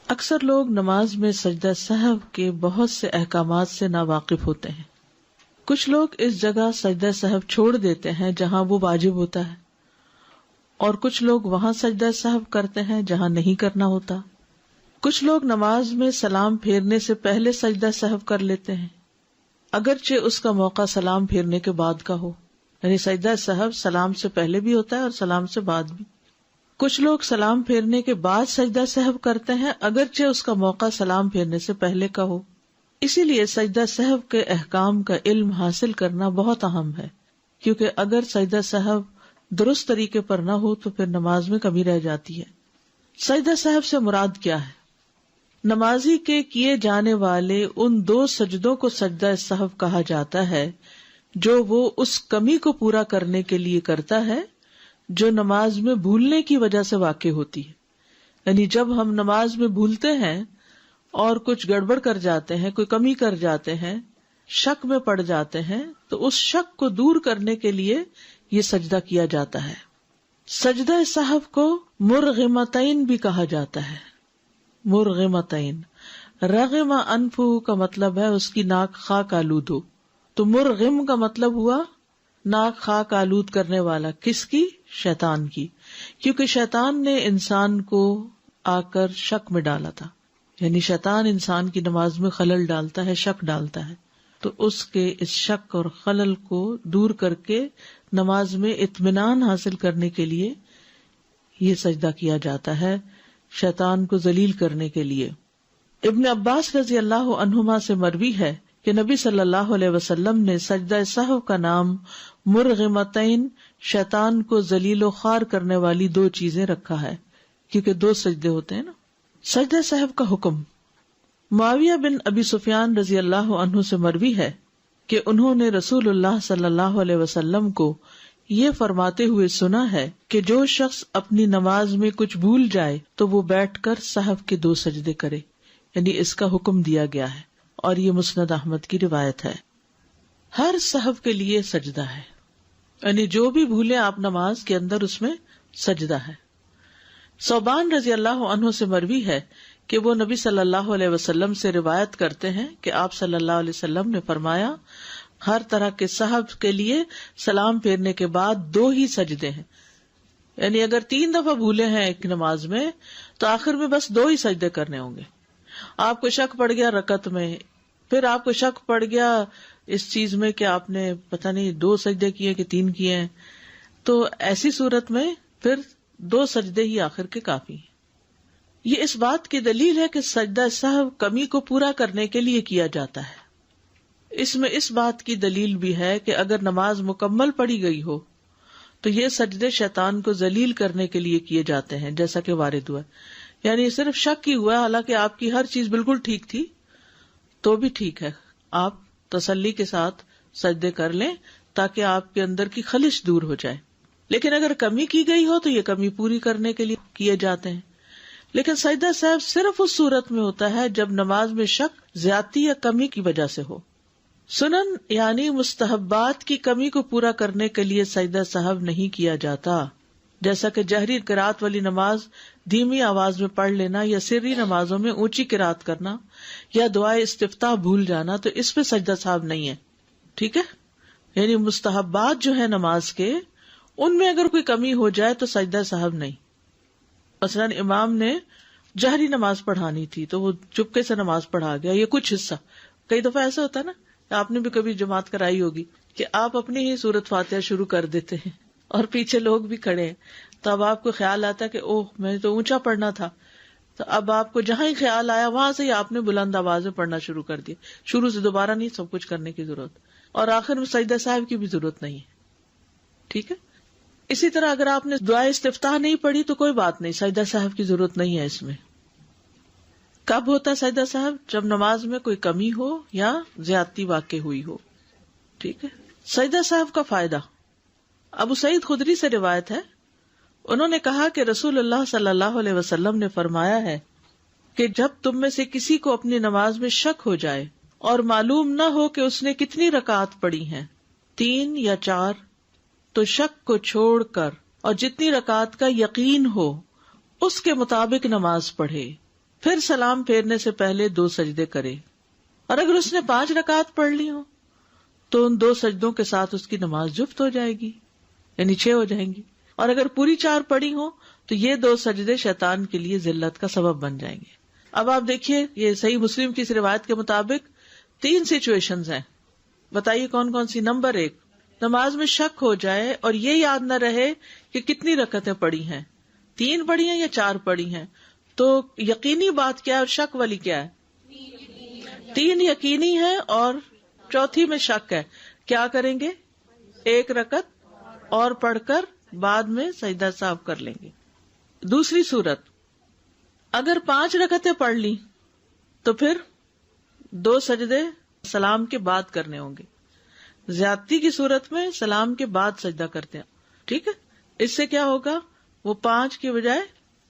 اکثر لوگ نماز میں سجدہ سہو کے بہت سے احکامات سے ناواقف ہوتے ہیں. کچھ لوگ اس جگہ سجدہ سہو چھوڑ دیتے ہیں جہاں وہ واجب ہوتا ہے، اور کچھ لوگ وہاں سجدہ سہو کرتے ہیں جہاں نہیں کرنا ہوتا. کچھ لوگ نماز میں سلام پھیرنے سے پہلے سجدہ سہو کر لیتے ہیں، اگرچہ اس کا موقع سلام پھیرنے کے بعد کا ہو. یعنی سجدہ سہو سلام سے پہلے بھی ہوتا ہے اور سلام سے بعد بھی. کچھ لوگ سلام پھیرنے کے بعد سجدہ سہو کرتے ہیں، اگرچہ اس کا موقع سلام پھیرنے سے پہلے کا ہو. اسی لیے سجدہ سہو کے احکام کا علم حاصل کرنا بہت اہم ہے، کیونکہ اگر سجدہ سہو درست طریقے پر نہ ہو تو پھر نماز میں کمی رہ جاتی ہے. سجدہ سہو سے مراد کیا ہے؟ نمازی کے کیے جانے والے ان 2 سجدوں کو سجدہ سہو کہا جاتا ہے جو وہ اس کمی کو پورا کرنے کے لیے کرتا ہے جو نماز میں بھولنے کی وجہ سے واقع ہوتی ہے. یعنی جب ہم نماز میں بھولتے ہیں اور کچھ گڑبڑ کر جاتے ہیں، کوئی کمی کر جاتے ہیں، شک میں پڑ جاتے ہیں، تو اس شک کو دور کرنے کے لیے یہ سجدہ کیا جاتا ہے. سجدہ سہو کو مرغمتین بھی کہا جاتا ہے. مرغمتین، رغم انفہ کا مطلب ہے اس کی ناک خاک آلود ہو، تو مرغم کا مطلب ہوا ناک خاک آلود کرنے والا. کس کی؟ شیطان کی، کیونکہ شیطان نے انسان کو آ کر شک میں ڈالا تھا. یعنی شیطان انسان کی نماز میں خلل ڈالتا ہے، شک ڈالتا ہے، تو اس کے اس شک اور خلل کو دور کر کے نماز میں اطمینان حاصل کرنے کے لیے یہ سجدہ کیا جاتا ہے، شیطان کو ذلیل کرنے کے لیے. ابن عباس رضی اللہ عنہما سے مروی ہے کہ نبی صلی اللہ علیہ وسلم نے سجدہ سہو کا نام مرغمتین، شیطان کو ذلیل و خوار کرنے والی 2 چیزیں رکھا ہے، کیونکہ 2 سجدے ہوتے ہیں نا. سجدہ سہو کا حکم. معاویہ بن ابی سفیان رضی اللہ عنہ سے مروی ہے کہ انہوں نے رسول اللہ صلی اللہ علیہ وسلم کو یہ فرماتے ہوئے سنا ہے کہ جو شخص اپنی نماز میں کچھ بھول جائے تو وہ بیٹھ کر سہو کے 2 سجدے کرے. یعنی اس کا حکم دیا گیا ہے، اور یہ مسند احمد کی روایت ہے. ہر سہو کے لیے سجدہ ہے، یعنی جو بھی بھولے آپ نماز کے اندر اس میں سجدہ ہے. ثوبان رضی اللہ عنہ سے مروی ہے کہ وہ نبی صلی اللہ علیہ وسلم سے روایت کرتے ہیں کہ آپ صلی اللہ علیہ وسلم نے فرمایا، ہر طرح کے سہو کے لیے سلام پھیرنے کے بعد 2 ہی سجدے ہیں. یعنی اگر 3 دفعہ بھولے ہیں ایک نماز میں تو آخر میں بس 2 ہی سجدے کرنے ہوں گے. آپ کو شک پڑ گیا رکعت میں، پھر آپ کو شک پڑ گیا اس چیز میں کہ آپ نے پتہ نہیں 2 سجدے کیے کہ 3 کیے ہیں، تو ایسی صورت میں پھر 2 سجدے ہی آخر کے کافی ہیں. یہ اس بات کی دلیل ہے کہ سجدہ سہو کمی کو پورا کرنے کے لیے کیا جاتا ہے. اس میں اس بات کی دلیل بھی ہے کہ اگر نماز مکمل پڑھی گئی ہو تو یہ سجدے شیطان کو ذلیل کرنے کے لیے کیے جاتے ہیں، جیسا کہ وارد ہوا. یعنی صرف شک ہی ہوا، حالانکہ آپ کی ہر چیز بالکل ٹھیک تھی تو بھی ٹھیک ہے، آپ تسلی کے ساتھ سجدے کر لیں تاکہ آپ کے اندر کی خلش دور ہو جائے. لیکن اگر کمی کی گئی ہو تو یہ کمی پوری کرنے کے لیے کیے جاتے ہیں. لیکن سجدہ سہو صرف اس صورت میں ہوتا ہے جب نماز میں شک زیادتی یا کمی کی وجہ سے ہو. سنن یعنی مستحبات کی کمی کو پورا کرنے کے لیے سجدہ سہو نہیں کیا جاتا، جیسا کہ جہری قرات والی نماز دھیمی آواز میں پڑھ لینا، یا سری نمازوں میں اونچی قرات کرنا، یا دعائے استفتاح بھول جانا، تو اس پہ سجدہ سہو نہیں ہے. ٹھیک ہے، یعنی مستحبات جو ہے نماز کے، ان میں اگر کوئی کمی ہو جائے تو سجدہ سہو نہیں. مثلا امام نے جہری نماز پڑھانی تھی تو وہ چپکے سے نماز پڑھا گیا، یہ کچھ حصہ. کئی دفعہ ایسا ہوتا ہے نا، آپ نے بھی کبھی جماعت کرائی ہوگی کہ آپ اپنی ہی سورت فاتحہ شروع کر دیتے ہیں اور پیچھے لوگ بھی کھڑے ہیں، تو اب آپ کو خیال آتا ہے کہ اوہ میں تو اونچا پڑھنا تھا، تو اب آپ کو جہاں ہی خیال آیا وہاں سے ہی آپ نے بلند آواز میں پڑھنا شروع کر دیا. شروع سے دوبارہ نہیں سب کچھ کرنے کی ضرورت، اور آخر میں سجدہ سہو کی بھی ضرورت نہیں ہے. ٹھیک ہے. اسی طرح اگر آپ نے دعائے استفتاح نہیں پڑھی تو کوئی بات نہیں، سجدہ سہو کی ضرورت نہیں ہے اس میں. کب ہوتا ہے سجدہ سہو؟ جب نماز میں کوئی کمی ہو یا زیادتی واقع ہوئی ہو. ٹھیک ہے. سجدہ سہو کا فائدہ. ابو سعید خدری سے روایت ہے، انہوں نے کہا کہ رسول اللہ صلی اللہ علیہ وسلم نے فرمایا ہے کہ جب تم میں سے کسی کو اپنی نماز میں شک ہو جائے اور معلوم نہ ہو کہ اس نے کتنی رکعات پڑھی ہیں، 3 یا 4، تو شک کو چھوڑ کر اور جتنی رکعات کا یقین ہو اس کے مطابق نماز پڑھے. پھر سلام پھیرنے سے پہلے 2 سجدے کرے، اور اگر اس نے 5 رکعت پڑھ لی ہو تو ان 2 سجدوں کے ساتھ اس کی نماز جفت ہو جائے گی، یعنی 6 ہو جائیں گی، اور اگر پوری 4 پڑھی ہو تو یہ 2 سجدے شیطان کے لیے ذلت کا سبب بن جائیں گے۔ اب آپ دیکھیے، یہ صحیح مسلم کی اس روایت کے مطابق 3 سچویشنز ہیں، بتائیے کون کون سی۔ نمبر 1، نماز میں شک ہو جائے اور یہ یاد نہ رہے کہ کتنی رکعتیں پڑھی ہیں، 3 پڑھی ہیں یا 4 پڑھی ہیں، تو یقینی بات کیا ہے اور شک والی کیا ہے؟ 3 یقینی ہے اور چوتھی میں شک ہے، کیا کریں گے؟ 1 رکعت اور پڑھ کر بعد میں سجدہ سہو کر لیں گے۔ دوسری صورت، اگر 5 رکعتیں پڑھ لی تو پھر 2 سجدے سلام کے بعد کرنے ہوں گے۔ زیادتی کی صورت میں سلام کے بعد سجدہ کرتے ہیں، ٹھیک ہے؟ اس سے کیا ہوگا؟ وہ 5 کی بجائے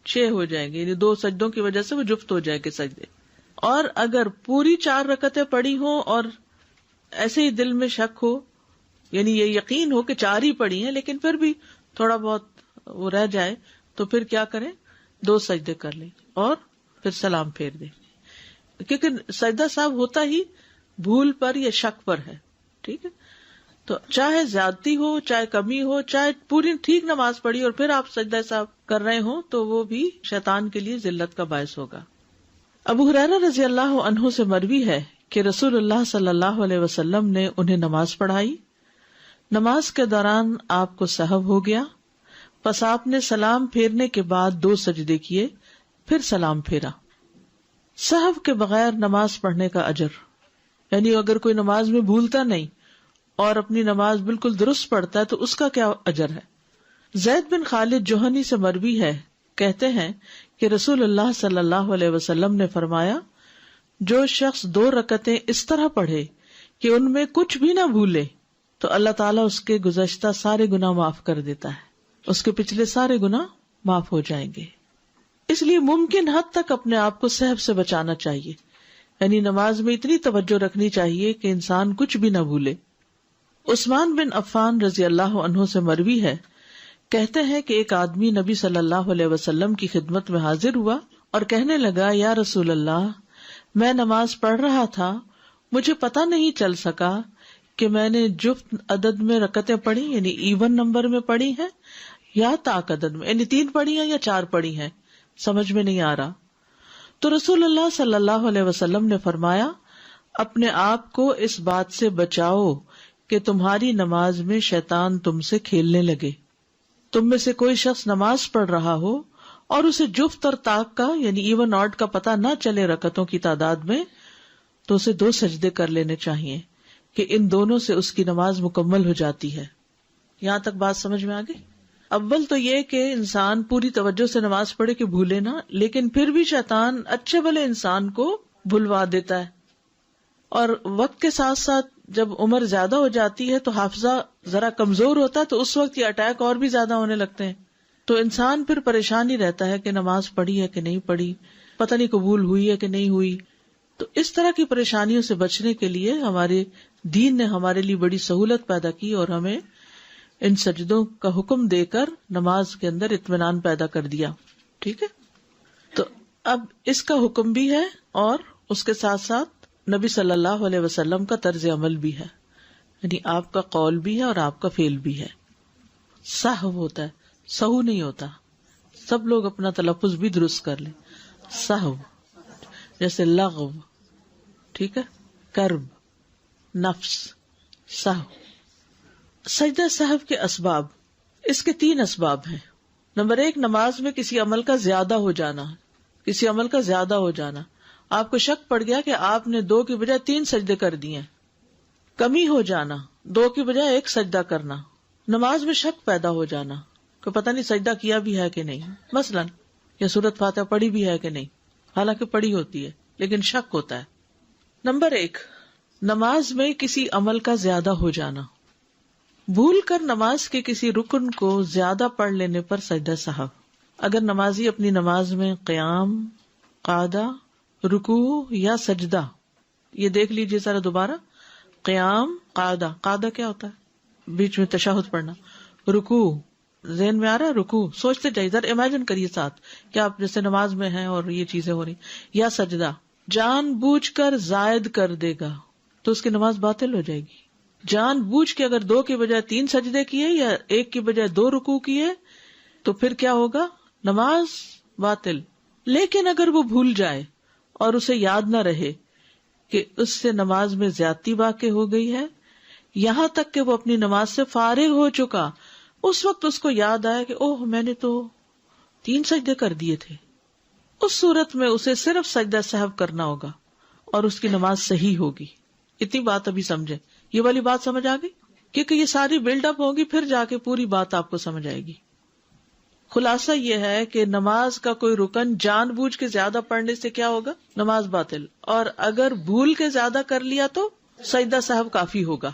6 ہو جائیں گے، یعنی 2 سجدوں کی وجہ سے وہ جفت ہو جائے گے سجدے۔ اور اگر پوری 4 رکعتیں پڑھی ہوں اور ایسے ہی دل میں شک ہو، یعنی یہ یقین ہو کہ 4 ہی پڑھی ہیں لیکن پھر بھی تھوڑا بہت وہ رہ جائے، تو پھر کیا کریں؟ 2 سجدے کر لیں اور پھر سلام پھیر دیں، کیونکہ سجدہ صاحب ہوتا ہی بھول پر یا شک پر ہے، ٹھیک ہے؟ تو چاہے زیادتی ہو، چاہے کمی ہو، چاہے پوری ٹھیک نماز پڑھی اور پھر آپ سجدہ صاحب کر رہے ہوں تو وہ بھی شیطان کے لیے ذلت کا باعث ہوگا۔ ابو ہریرہ رضی اللہ عنہ سے مروی ہے کہ رسول اللہ صلی اللہ علیہ وسلم نے انہیں نماز پڑھائی، نماز کے دوران آپ کو سہو ہو گیا، پس آپ نے سلام پھیرنے کے بعد 2 سجدے کیے، پھر سلام پھیرا۔ سہو کے بغیر نماز پڑھنے کا اجر، یعنی اگر کوئی نماز میں بھولتا نہیں اور اپنی نماز بالکل درست پڑھتا ہے تو اس کا کیا اجر ہے؟ زید بن خالد جوہنی سے مروی ہے، کہتے ہیں کہ رسول اللہ صلی اللہ علیہ وسلم نے فرمایا، جو شخص 2 رکعتیں اس طرح پڑھے کہ ان میں کچھ بھی نہ بھولے تو اللہ تعالیٰ اس کے گزشتہ سارے گناہ معاف کر دیتا ہے، اس کے پچھلے سارے گناہ معاف ہو جائیں گے۔ اس لیے ممکن حد تک اپنے آپ کو سہو سے بچانا چاہیے، یعنی نماز میں اتنی توجہ رکھنی چاہیے کہ انسان کچھ بھی نہ بھولے۔ عثمان بن عفان رضی اللہ عنہ سے مروی ہے، کہتے ہیں کہ ایک آدمی نبی صلی اللہ علیہ وسلم کی خدمت میں حاضر ہوا اور کہنے لگا، یا رسول اللہ، میں نماز پڑھ رہا تھا، مجھے پتہ نہیں چل سکا کہ میں نے جفت عدد میں رکعتیں پڑھی، یعنی ایون نمبر میں پڑھی ہیں یا طاق عدد میں، یعنی 3 پڑھی ہیں یا 4 پڑھی ہیں، سمجھ میں نہیں آ رہا۔ تو رسول اللہ صلی اللہ علیہ وسلم نے فرمایا، اپنے آپ کو اس بات سے بچاؤ کہ تمہاری نماز میں شیطان تم سے کھیلنے لگے۔ تم میں سے کوئی شخص نماز پڑھ رہا ہو اور اسے جفت اور طاق کا یعنی ایون آڈ کا پتہ نہ چلے رکعتوں کی تعداد میں، تو اسے 2 سجدے کر لینے چاہیے کہ ان دونوں سے اس کی نماز مکمل ہو جاتی ہے۔ یہاں تک بات سمجھ میں آ گئی؟ اول تو یہ کہ انسان پوری توجہ سے نماز پڑھے کہ بھولے نہ، لیکن پھر بھی شیطان اچھے بھلے انسان کو بھلوا دیتا ہے، اور وقت کے ساتھ ساتھ جب عمر زیادہ ہو جاتی ہے تو حافظہ ذرا کمزور ہوتا ہے، تو اس وقت یہ اٹیک اور بھی زیادہ ہونے لگتے ہیں، تو انسان پھر پریشان ہی رہتا ہے کہ نماز پڑھی ہے کہ نہیں پڑھی، پتہ نہیں قبول ہوئی ہے کہ نہیں ہوئی۔ تو اس طرح کی پریشانیوں سے بچنے کے لیے ہمارے دین نے ہمارے لیے بڑی سہولت پیدا کی اور ہمیں ان سجدوں کا حکم دے کر نماز کے اندر اطمینان پیدا کر دیا، ٹھیک ہے؟ تو اب اس کا حکم بھی ہے اور اس کے ساتھ ساتھ نبی صلی اللہ علیہ وسلم کا طرز عمل بھی ہے، یعنی آپ کا قول بھی ہے اور آپ کا فعل بھی ہے۔ سہو ہوتا ہے، سہو نہیں ہوتا، سب لوگ اپنا تلفظ بھی درست کر لیں۔ سہو جیسے لغو، ٹھیک ہے، کرب، نفس، سہو۔ سجدہ سہو کے اسباب، اس کے 3 اسباب ہیں۔ نمبر 1، نماز میں کسی عمل کا زیادہ ہو جانا، کسی عمل کا زیادہ ہو جانا۔ آپ کو شک پڑ گیا کہ آپ نے 2 کی بجائے 3 سجدے کر دیے۔ کمی ہو جانا، 2 کی بجائے 1 سجدہ کرنا۔ نماز میں شک پیدا ہو جانا کہ پتہ نہیں سجدہ کیا بھی ہے کہ نہیں، مثلا یا سورۃ فاتحہ پڑھی بھی ہے کہ نہیں، حالانکہ پڑھی ہوتی ہے لیکن شک ہوتا ہے۔ نمبر 1، نماز میں کسی عمل کا زیادہ ہو جانا، بھول کر نماز کے کسی رکن کو زیادہ پڑھ لینے پر سجدہ سہو۔ اگر نمازی اپنی نماز میں قیام، قعدہ، رکوع یا سجدہ، یہ دیکھ لیجیے ذرا دوبارہ، قیام، قعدہ، قعدہ کیا ہوتا ہے؟ بیچ میں تشہد پڑھنا، رکوع، ذہن میں آ رہا ہے؟ رکوع سوچتے جائیے، ذرا امیجن کریے ساتھ کہ آپ جیسے نماز میں ہیں اور یہ چیزیں ہو رہی، یا سجدہ جان بوجھ کر زائد کر دے گا تو اس کی نماز باطل ہو جائے گی. جان بوجھ کے اگر 2 کی بجائے 3 سجدے کیے یا 1 کی بجائے 2 رکوع کیے تو پھر کیا ہوگا؟ نماز باطل. لیکن اگر وہ بھول جائے اور اسے یاد نہ رہے کہ اس سے نماز میں زیادتی واقع ہو گئی ہے، یہاں تک کہ وہ اپنی نماز سے فارغ ہو چکا، اس وقت اس کو یاد آیا کہ اوہ میں نے تو 3 سجدے کر دیے تھے، اس صورت میں اسے صرف سجدہ سہو کرنا ہوگا اور اس کی نماز صحیح ہوگی. اتنی بات ابھی سمجھے، یہ والی بات سمجھ آ گئی؟ کیونکہ یہ ساری بلڈ اپ ہوگی، پھر جا کے پوری بات آپ کو سمجھ آئے گی. خلاصہ یہ ہے کہ نماز کا کوئی رکن جان بوجھ کے زیادہ پڑھنے سے کیا ہوگا؟ نماز باطل. اور اگر بھول کے زیادہ کر لیا تو سجدہ سہو کافی ہوگا.